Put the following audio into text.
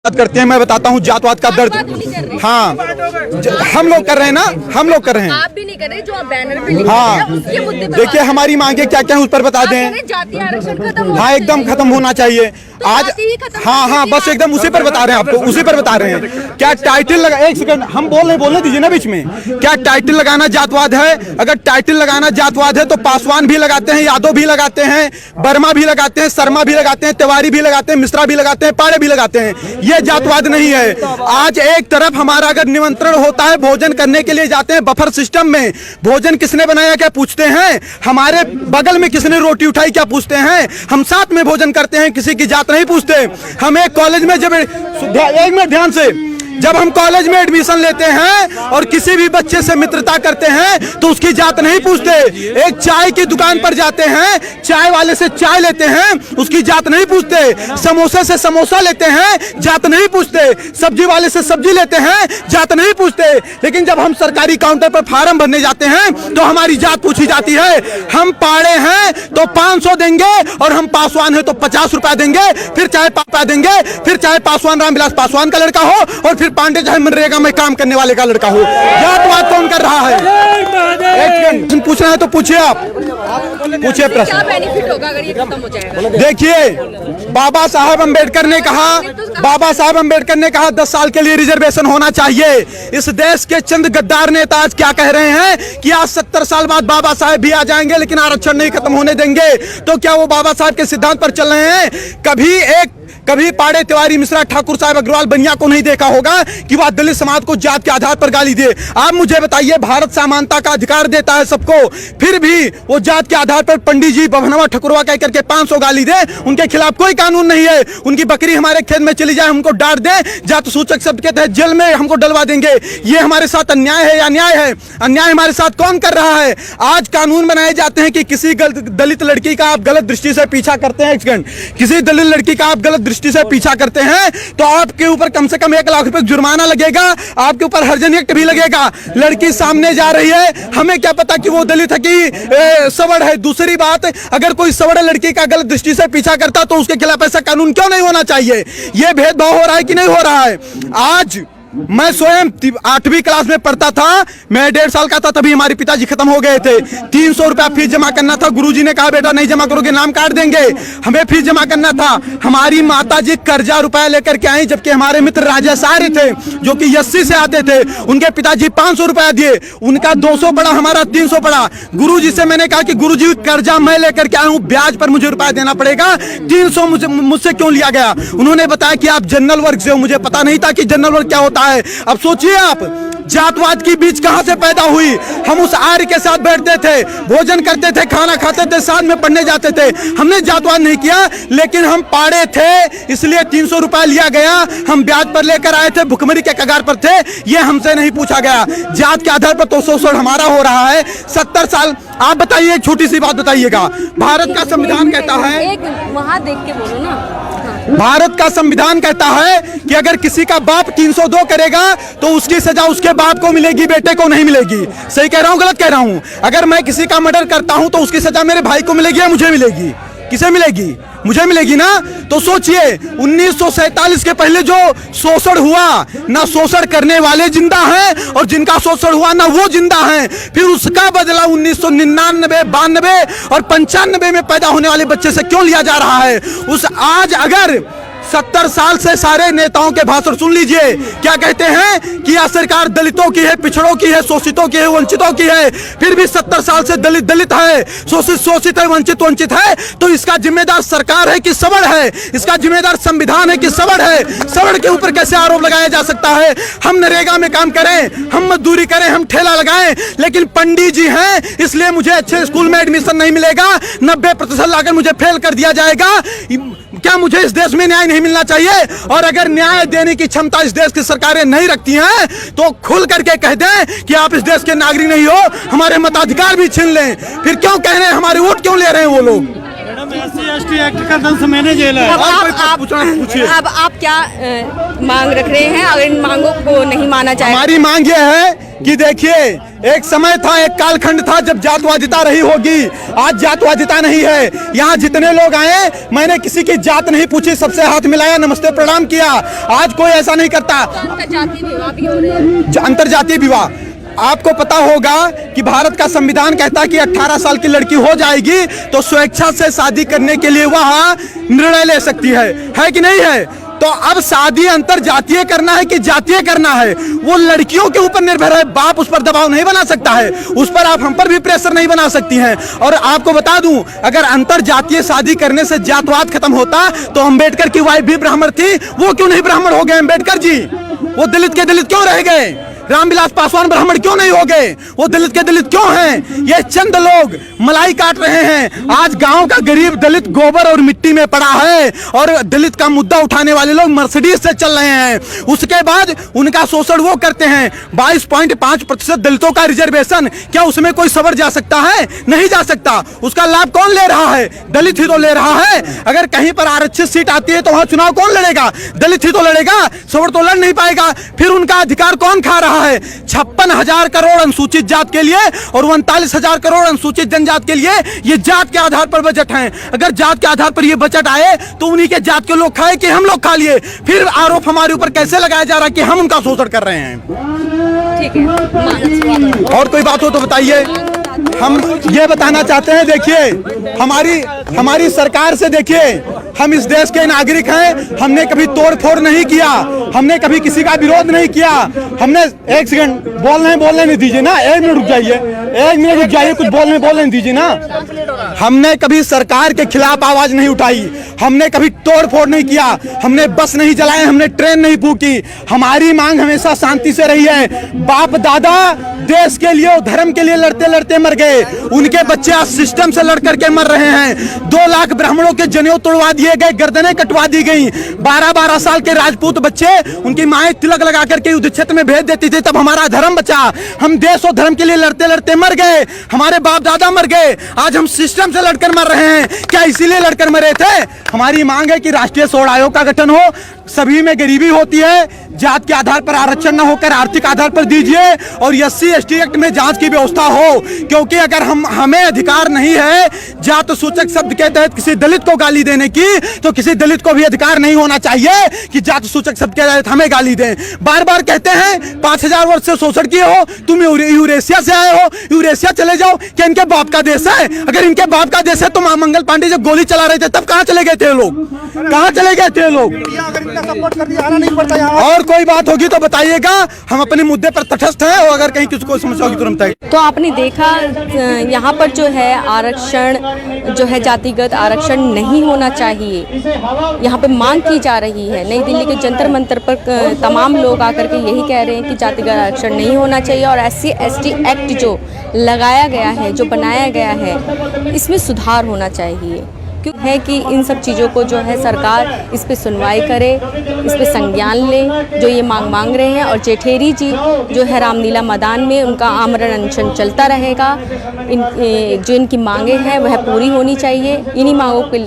बात करते हैं, मैं बताता हूँ जातवाद का दर्द। हाँ, हम लोग कर रहे हैं ना, हम लोग कर रहे हैं, आप भी नहीं कर रहे। जो आप बैनर पे लिखे हैं उसके मुद्दे पर देखिए हमारी मांगे क्या क्या है उस पर बता दें। जातीय आरक्षण खत्म, हाँ एकदम खत्म होना चाहिए आज। हाँ हाँ बस एकदम उसी पर बता रहे हैं आपको, उसी पर बता रहे हैं। क्या टाइटल लगा, एक सेकंड हम बोलने दीजिए ना बीच में। क्या टाइटल लगाना जातवाद है? अगर टाइटल लगाना जातवाद है तो पासवान भी लगाते हैं, यादव भी लगाते हैं, वर्मा भी लगाते हैं, शर्मा भी लगाते हैं, तिवारी भी लगाते हैं, मिश्रा भी लगाते हैं, पाड़े भी लगाते हैं। ये जातवाद नहीं है। आज एक तरफ हमारा अगर निमंत्रण होता है, भोजन करने के लिए जाते हैं बफर सिस्टम में, भोजन किसने बनाया क्या पूछते हैं, हमारे बगल में किसने रोटी उठाई क्या पूछते हैं, हम साथ में भोजन करते हैं, किसी की जात नहीं पूछते। हम एक कॉलेज में जब एक मिनट ध्यान से, जब हम कॉलेज में एडमिशन लेते हैं और किसी भी बच्चे से मित्रता करते हैं तो उसकी जात नहीं पूछते। एक चाय की दुकान पर जाते हैं, चाय वाले से चाय लेते हैं, उसकी जात नहीं पूछते। समोसे से समोसा लेते हैं, जात नहीं पूछते। सब्जी वाले से सब्जी लेते हैं, जात नहीं पूछते। लेकिन जब हम सरकारी काउंटर पर फार्म भरने जाते हैं तो हमारी जात पूछी जाती है। हम पाड़े हैं तो 500 देंगे और हम पासवान है तो 50 रुपया देंगे, फिर चाहे पापा देंगे, फिर चाहे पासवान रामविलास पासवान का लड़का हो और फिर पांडे चाहे मनरेगा में काम करने वाले का लड़का हो। जातवाद कौन कर रहा है? एक पूछना है तो पूछिए, आप पूछिए प्रश्न। क्या बेनिफिट होगा अगर ये खत्म हो जाएगा? देखिए बाबा साहब अंबेडकर ने कहा 10 साल के लिए रिजर्वेशन होना चाहिए। इस देश के चंद गद्दार नेता आज क्या कह रहे हैं कि आज 70 साल बाद बाबा साहब भी आ जाएंगे लेकिन आरक्षण नहीं खत्म होने देंगे। तो क्या वो बाबा साहब के सिद्धांत पर चल रहे हैं? कभी पाड़े, तिवारी, मिश्रा, ठाकुर साहब, अग्रवाल, बनिया को नहीं देखा होगा कि वह दलित समाज को जात के आधार पर गाली दे। आप मुझे बताइए, भारत समानता का अधिकार देता है सबको, फिर भी वो जात के आधार पर पंडित जी बभनवा ठकुरवा कह करके 500 गाली दे, उनके खिलाफ कोई कानून नहीं है। उनकी बकरी हमारे खेत में चली जाए हमको डांट दे, जात सूचक शब्द के तहत जेल में हमको डलवा देंगे। ये हमारे साथ अन्याय है या न्याय है? अन्याय हमारे साथ कौन कर रहा है? आज कानून बनाए जाते हैं कि किसी दलित लड़की का आप गलत दृष्टि से पीछा करते हैं, किसी दलित लड़की का आप गलत दृष्टि से पीछा करते हैं तो आपके ऊपर कम से कम 1 लाख रुपए जुर्माना लगेगा, आपके ऊपर हर्जन एक्ट भी लगेगा। लड़की सामने जा रही है, हमें क्या पता कि वो दलित है कि सवर्ण है। दूसरी बात, अगर कोई सवर्ण लड़की का गलत दृष्टि से पीछा करता तो उसके खिलाफ ऐसा कानून क्यों नहीं होना चाहिए? यह भेदभाव हो रहा है कि नहीं हो रहा है? आज मैं स्वयं 8वीं क्लास में पढ़ता था, मैं 1.5 साल का था, तभी हमारे पिताजी खत्म हो गए थे। 300 रुपया फीस जमा करना था, गुरुजी ने कहा बेटा नहीं जमा करोगे नाम काट देंगे। हमें फीस जमा करना था। हमारी माताजी कर्जा रुपया लेकर के आई, जबकि हमारे मित्र राजेश आर्य थे जो कि 80 से आते थे, उनके पिताजी 500 रुपया दिए, उनका 200 पड़ा, हमारा 300 पड़ा। गुरुजी से मैंने कहा कि गुरुजी कर्जा मैं लेकर के आया हूँ, ब्याज पर मुझे रुपया देना पड़ेगा, 300 मुझसे क्यों लिया गया? उन्होंने बताया कि आप जनरल वर्ग से हो। मुझे पता नहीं था कि जनरल वर्ग क्या होता है। अब सोचिए आप, जातवाद की बीज कहां से पैदा हुई? हम उस आर्य के साथ बैठते थे, भोजन करते थे, खाना खाते थे, साथ में पढ़ने जाते थे। हमने जातवाद नहीं किया, लेकिन हम पाड़े थे इसलिए 300 रुपया लिया गया, हम ब्याज पर लेकर आए थे, भुखमरी के कगार पर थे, ये हमसे नहीं पूछा गया। जात के आधार पर तो शोषण हमारा हो रहा है 70 साल। आप बताइए, एक छोटी सी बात बताइएगा, भारत का संविधान कहता है, एक वहां देख के बोलो ना, भारत का संविधान कहता है कि अगर किसी का बाप 302 करेगा तो उसकी सजा उसके बाप को मिलेगी, बेटे को नहीं मिलेगी। सही कह रहा हूं, गलत कह रहा हूं? अगर मैं किसी का मर्डर करता हूं तो उसकी सजा मेरे भाई को मिलेगी या मुझे मिलेगी? किसे मिलेगी? मुझे मिलेगी ना। तो सोचिए 1947 के पहले जो शोषण हुआ, ना शोषण करने वाले जिंदा हैं और जिनका शोषण हुआ ना वो जिंदा हैं। फिर उसका बदला 1999, 92 और 95 में पैदा होने वाले बच्चे से क्यों लिया जा रहा है? आज अगर 70 साल से सारे नेताओं के भाषण सुन लीजिए, क्या कहते हैं कि यह सरकार दलितों की है, पिछड़ों की है, शोषितों की है, वंचितों की है। फिर भी 70 साल से दलित दलित है, शोषित शोषित है, वंचित वंचित है। तो इसका जिम्मेदार सरकार है कि सवर्ण है? इसका जिम्मेदार संविधान है कि सवर्ण है? सवर्ण के ऊपर कैसे आरोप लगाया जा सकता है? हम नरेगा में काम करें, हम मजदूरी करें, हम ठेला लगाएं, लेकिन पंडित जी हैं इसलिए मुझे अच्छे स्कूल में एडमिशन नहीं मिलेगा, 90% लाकर मुझे फेल कर दिया जाएगा। क्या मुझे इस देश में न्याय नहीं मिलना चाहिए? और अगर न्याय देने की क्षमता इस देश की सरकारें नहीं रखती हैं तो खुल करके कह दें कि आप इस देश के नागरिक नहीं हो, हमारे मताधिकार भी छीन लें। फिर क्यों कह रहे हैं, हमारे वोट क्यों ले रहे हैं वो लोग? SC/ST एक्ट का 10 महीने जेल है। अब आप क्या मांग रख रहे हैं? अगर इन मांगों को नहीं माना जाए, हमारी मांग ये है कि देखिए एक समय था, एक कालखंड था जब जातवादिता रही होगी, आज जातवादिता नहीं है। यहाँ जितने लोग आए मैंने किसी की जात नहीं पूछी, सबसे हाथ मिलाया, नमस्ते प्रणाम किया। आज कोई ऐसा नहीं करता। अंतर्जातीय विवाह भी हो रहे हैं। अंतर्जातीय विवाह, आपको पता होगा कि भारत का संविधान कहता है कि 18 साल की लड़की हो जाएगी तो स्वेच्छा से शादी करने के लिए वह निर्णय ले सकती है कि नहीं है? तो अब शादी अंतरजातीय करना है कि जातीय करना है, वो लड़कियों के ऊपर निर्भर है। बाप उस पर दबाव नहीं बना सकता है, उस पर आप हम पर भी प्रेशर नहीं बना सकती हैं। और आपको बता दूं, अगर अंतरजातीय शादी करने से जातवाद खत्म होता तो अम्बेडकर की वाइफ भी ब्राह्मण थी, वो क्यों नहीं ब्राह्मण हो गए अम्बेडकर जी? वो दलित के दलित क्यों रह गए? रामविलास पासवान ब्राह्मण क्यों नहीं हो गए? वो दलित के दलित क्यों हैं? ये चंद लोग मलाई काट रहे हैं। आज गांव का गरीब दलित गोबर और मिट्टी में पड़ा है और दलित का मुद्दा उठाने वाले लोग मर्सिडीज से चल रहे हैं। उसके बाद उनका शोषण वो करते हैं। 22.5% दलितों का रिजर्वेशन, क्या उसमें कोई सवर जा सकता है? नहीं जा सकता। उसका लाभ कौन ले रहा है? दलित ही तो ले रहा है। अगर कहीं पर आरक्षित सीट आती है तो वहां चुनाव कौन लड़ेगा? दलित ही तो लड़ेगा, सवर तो लड़ नहीं पाएगा। फिर उनका अधिकार कौन खा रहा है? 56,000 करोड़ अनुसूचित जात के लिए और 39,000 करोड़ अनुसूचित जनजात के लिए ये जात के आधार पर बजट है। अगर जात के आधार पर ये बजट आए तो उन्हीं के जात के लोग खाए कि हम लोग खा लिए? फिर आरोप हमारे ऊपर कैसे लगाया जा रहा है कि हम उनका शोषण कर रहे हैं? ठीक है, और कोई बात हो तो बताइए। हम ये बताना चाहते हैं, देखिए हमारी सरकार से, देखिए हम इस देश के नागरिक हैं, हमने कभी तोड़ फोड़ नहीं किया, हमने कभी किसी का विरोध नहीं किया। हमने एक सेकंड बोलने नहीं दीजिए ना, 1 मिनट रुक जाइए, 1 मिनट रुक जाइए, कुछ बोलने नहीं दीजिए ना। हमने कभी सरकार के खिलाफ आवाज नहीं उठाई, हमने कभी तोड़ फोड़ नहीं किया, हमने बस नहीं जलाए, हमने ट्रेन नहीं फूकी। हमारी मांग हमेशा शांति से रही है। बाप दादा देश के लिए, धर्म के लिए लड़ते लड़ते मर गए, उनके बच्चे आज सिस्टम से लड़ करके मर रहे हैं। 2 लाख ब्राह्मणों के जनेऊ तोड़वा दिए गए, गर्दनें कटवा दी गई। 12-12 साल के राजपूत बच्चे, उनकी माएं तिलक लगा करके युद्ध क्षेत्र में भेज देती थी, तब हमारा धर्म बचा। हम देश और धर्म के लिए लड़ते लड़ते मर गए, हमारे बाप दादा मर गए, आज हम सिस्टम से लड़कर मर रहे हैं। क्या इसीलिए लड़कर मरे थे? हमारी मांग है कि राष्ट्रीय सोड़ आयोग का गठन हो, सभी में गरीबी होती है, जात के आधार पर आरक्षण न होकर आर्थिक आधार पर दीजिए और SC/ST एक्ट में जांच की व्यवस्था हो। क्योंकि अगर हमें अधिकार नहीं है जात सूचक शब्द के तहत किसी दलित को गाली देने की, तो किसी दलित को भी अधिकार नहीं होना चाहिए कि जात सूचक शब्द के तहत हमें गाली दें। बार बार कहते हैं 5000 वर्ष से शोषण किए हो, तुम यूरेशिया से आए हो, यूरेशिया चले जाओ। क्या इनके बाप का देश है? अगर इनके बाप का देश है तो मंगल पांडे जब गोली चला रहे थे तब कहाँ चले गए थे लोग? कहाँ चले गए थे लोग? और कोई बात होगी तो बताइएगा, हम अपने मुद्दे पर तटस्थ हैं और अगर कहीं किसी को समस्या होगी तुरंत बताइए। तो आपने देखा यहाँ पर जो है आरक्षण जो है जातिगत आरक्षण नहीं होना चाहिए, यहाँ पे मांग की जा रही है। नई दिल्ली के जंतर मंतर पर तमाम लोग आकर के यही कह रहे हैं कि जातिगत आरक्षण नहीं होना चाहिए और SC/ST एक्ट जो लगाया गया है, जो बनाया गया है, इसमें सुधार होना चाहिए। क्यों है कि इन सब चीज़ों को जो है सरकार इस पे सुनवाई करे, इस पे संज्ञान ले, जो ये मांग रहे हैं। और जेठेरी जी जो है रामलीला मैदान में उनका आमरण अनशन चलता रहेगा। जो इनकी मांगे हैं वह पूरी होनी चाहिए। इन्हीं मांगों के